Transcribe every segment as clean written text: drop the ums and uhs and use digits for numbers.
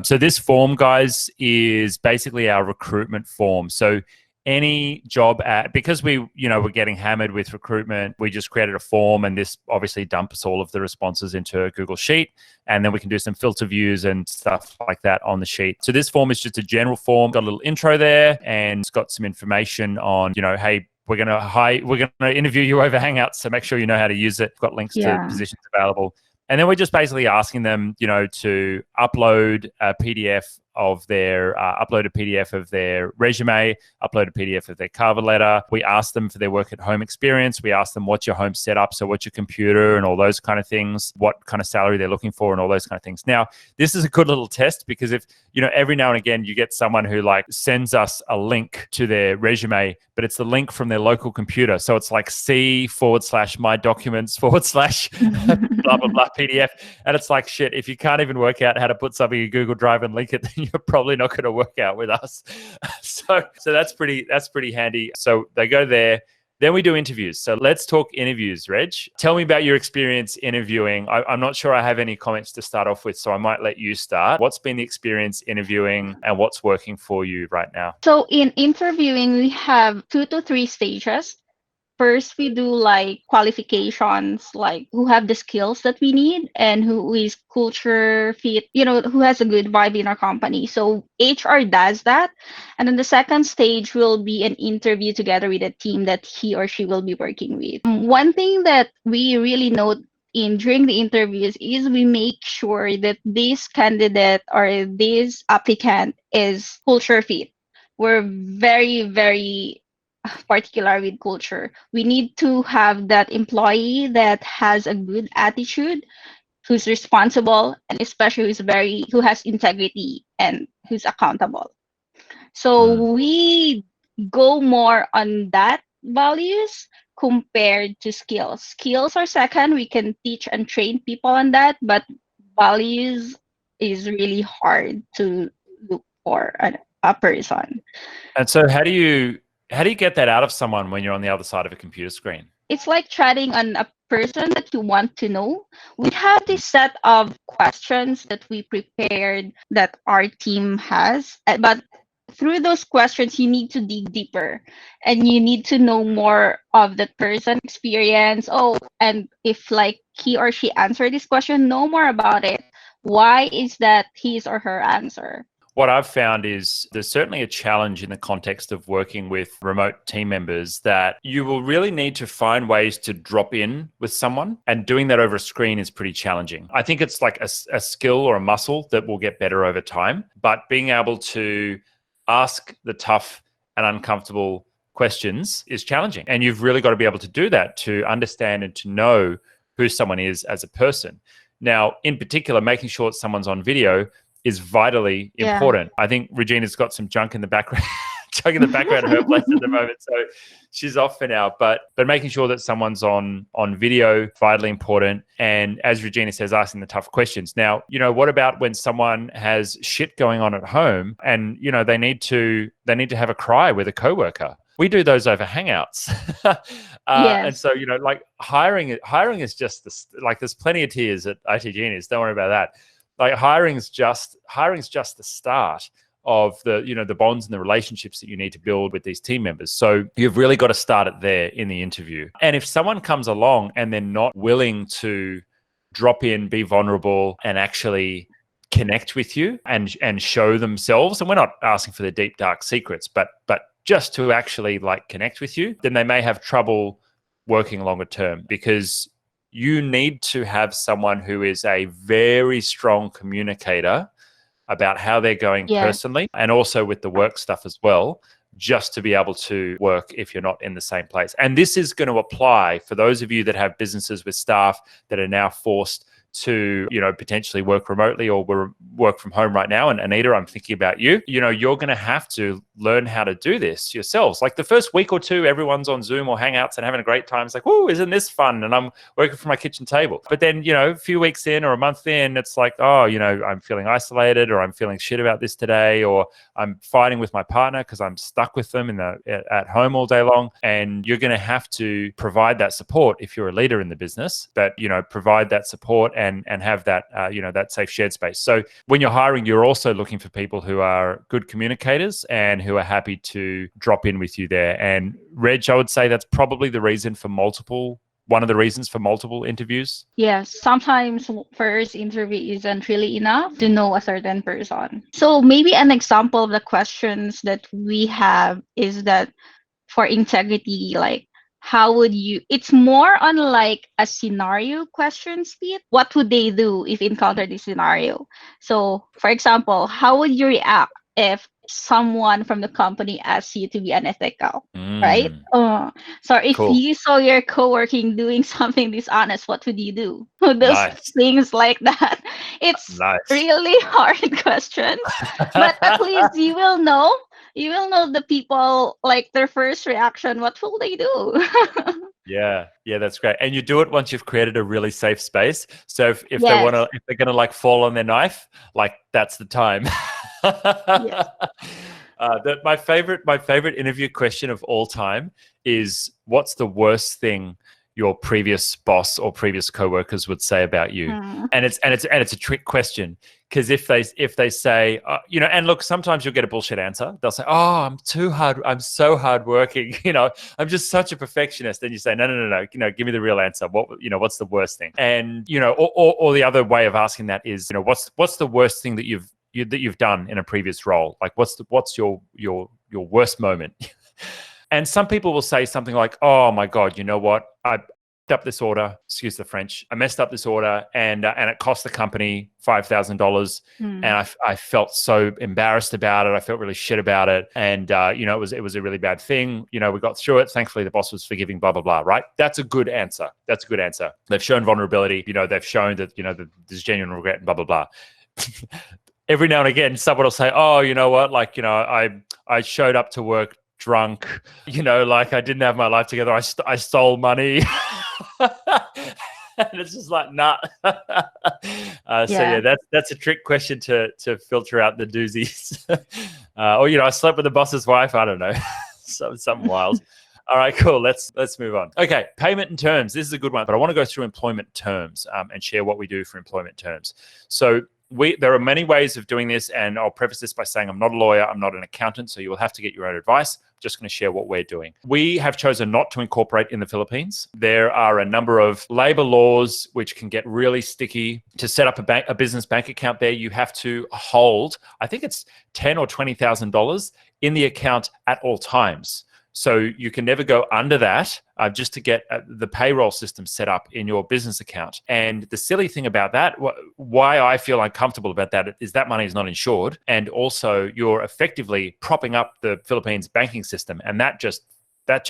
So this form, guys, is basically our recruitment form. So any job ad, because we're getting hammered with recruitment, we just created a form, and this obviously dumps all of the responses into a Google Sheet, and then we can do some filter views and stuff like that on the sheet. So this form is just a general form, got a little intro there, and it's got some information on, hey, we're going to interview you over Hangouts, so make sure you know how to use it. We've got links to positions available. And then we're just basically asking them, to upload a PDF of their resume, upload a PDF of their cover letter. We ask them for their work at home experience. We ask them what's your home setup, so what's your computer and all those kind of things, what kind of salary they're looking for and all those kind of things. Now, this is a good little test because if, every now and again you get someone who sends us a link to their resume, but it's the link from their local computer. So it's like C/my documents / blah, blah, blah PDF. And it's like, shit, if you can't even work out how to put something in Google Drive and link it, then you're probably not going to work out with us. So that's pretty handy. So they go there. Then we do interviews. So let's talk interviews, Reg. Tell me about your experience interviewing. I'm not sure I have any comments to start off with, so I might let you start. What's been the experience interviewing and what's working for you right now? So in interviewing, we have 2 to 3 stages. First, we do qualifications, who have the skills that we need and who is culture fit, who has a good vibe in our company. So HR does that. And then the second stage will be an interview together with a team that he or she will be working with. One thing that we really note during the interviews is we make sure that this candidate or this applicant is culture fit. We're very, very particular with culture. We need to have that employee that has a good attitude, who's responsible, and especially who has integrity and who's accountable. So we go more on that values compared to skills. Skills are second. We can teach and train people on that, but values is really hard to look for a person. And so how do you get that out of someone when you're on the other side of a computer screen? It's like chatting on a person that you want to know. We have this set of questions that we prepared that our team has, but through those questions, you need to dig deeper and you need to know more of that person's experience. Oh, and if he or she answered this question, know more about it. Why is that his or her answer? What I've found is there's certainly a challenge in the context of working with remote team members that you will really need to find ways to drop in with someone, and doing that over a screen is pretty challenging. I think it's like a skill or a muscle that will get better over time, but being able to ask the tough and uncomfortable questions is challenging. And you've really got to be able to do that to understand and to know who someone is as a person. Now, in particular, making sure that someone's on video is vitally important. I think Regina's got some junk in the background, of her place at the moment, so she's off for now. But making sure that someone's on video, vitally important. And as Regina says, asking the tough questions. Now, what about when someone has shit going on at home and they need to have a cry with a coworker? We do those over Hangouts. And so, hiring is just there's plenty of tiers at itGenius. Don't worry about that. Hiring's just the start of the bonds and the relationships that you need to build with these team members. So you've really got to start it there in the interview. And if someone comes along and they're not willing to drop in, be vulnerable, and actually connect with you and show themselves, and we're not asking for the deep, dark secrets, but just to actually connect with you, then they may have trouble working longer term, because you need to have someone who is a very strong communicator about how they're going personally, and also with the work stuff as well, just to be able to work if you're not in the same place. And this is going to apply for those of you that have businesses with staff that are now forced to, potentially work remotely or work from home right now. And Anita, I'm thinking about you. You're going to have to learn how to do this yourselves. Like the first week or two, everyone's on Zoom or Hangouts and having a great time. It's like, whoa, isn't this fun? And I'm working from my kitchen table. But then, a few weeks in or a month in, it's like, oh, I'm feeling isolated, or I'm feeling shit about this today, or I'm fighting with my partner because I'm stuck with them at home all day long. And you're going to have to provide that support if you're a leader in the business, but, provide that support and have that, that safe shared space. So when you're hiring, you're also looking for people who are good communicators and who are happy to drop in with you there. And Reg, I would say that's probably one of the reasons for multiple interviews. Yes, sometimes first interview isn't really enough to know a certain person. So maybe an example of the questions that we have is that for integrity, like how would you, it's more on like a scenario question, Pete. What would they do if encountered this scenario? So for example, how would you react if someone from the company asks you to be unethical, right? So if Cool. you saw your co-working doing something dishonest, what would you do? Those Nice. things like that. It's really hard questions, but at least you will know the people, like their first reaction. What will they do? Yeah, that's great. And you do it once you've created a really safe space. So if they're gonna like fall on their knife, like that's the time. Yes. My favorite interview question of all time is, what's the worst thing your previous boss or previous coworkers would say about you? And it's a trick question, because if they say, and look, sometimes you'll get a bullshit answer. They'll say, oh, I'm so hardworking, I'm just such a perfectionist. And you say, no, give me the real answer. What's the worst thing? And or the other way of asking that is, what's the worst thing that you've done in a previous role? Like what's your worst moment? And some people will say something like, oh my God, you know what? I messed up this order, excuse the French. I messed up this order and it cost the company $5,000. And I felt so embarrassed about it. I felt really shit about it. And, it was a really bad thing. We got through it. Thankfully, the boss was forgiving, blah, blah, blah, right? That's a good answer. They've shown vulnerability. They've shown that, that there's genuine regret and blah, blah, blah. Every now and again, someone will say, oh, you know what? Like, I showed up to work drunk, like I didn't have my life together. I stole money. And it's just like, nah. So that's a trick question to filter out the doozies. Or, I slept with the boss's wife. I don't know. Something wild. All right, cool. Let's move on. Okay, payment and terms. This is a good one, but I want to go through employment terms and share what we do for employment terms. So there are many ways of doing this, and I'll preface this by saying I'm not a lawyer, I'm not an accountant, so you will have to get your own advice. I'm just going to share what we're doing. We have chosen not to incorporate in the Philippines. There are a number of labor laws which can get really sticky. To set up a business bank account there, you have to hold, I think it's $10,000 or $20,000 in the account at all times. So you can never go under that just to get the payroll system set up in your business account. And the silly thing about that, why I feel uncomfortable about that, is that money is not insured. And also you're effectively propping up the Philippines banking system. And that just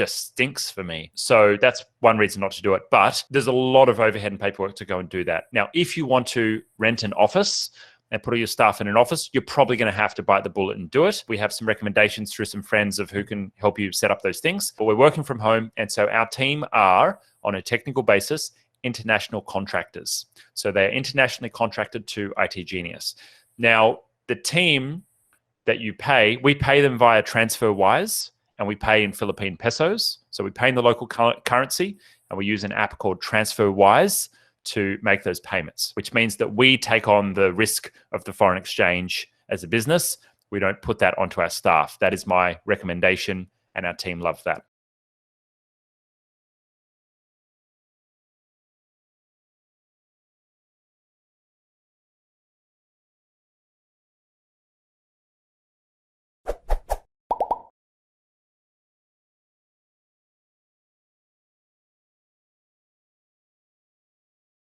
stinks for me. So that's one reason not to do it. But there's a lot of overhead and paperwork to go and do that. Now, if you want to rent an office and put all your staff in an office, you're probably going to have to bite the bullet and do it. We have some recommendations through some friends of who can help you set up those things. But we're working from home. And so our team are, on a technical basis, international contractors. So they're internationally contracted to itGenius. Now, the team that you pay, we pay them via TransferWise, and we pay in Philippine pesos. So we pay in the local currency, and we use an app called TransferWise to make those payments, which means that we take on the risk of the foreign exchange as a business. We don't put that onto our staff. That is my recommendation, and our team love that.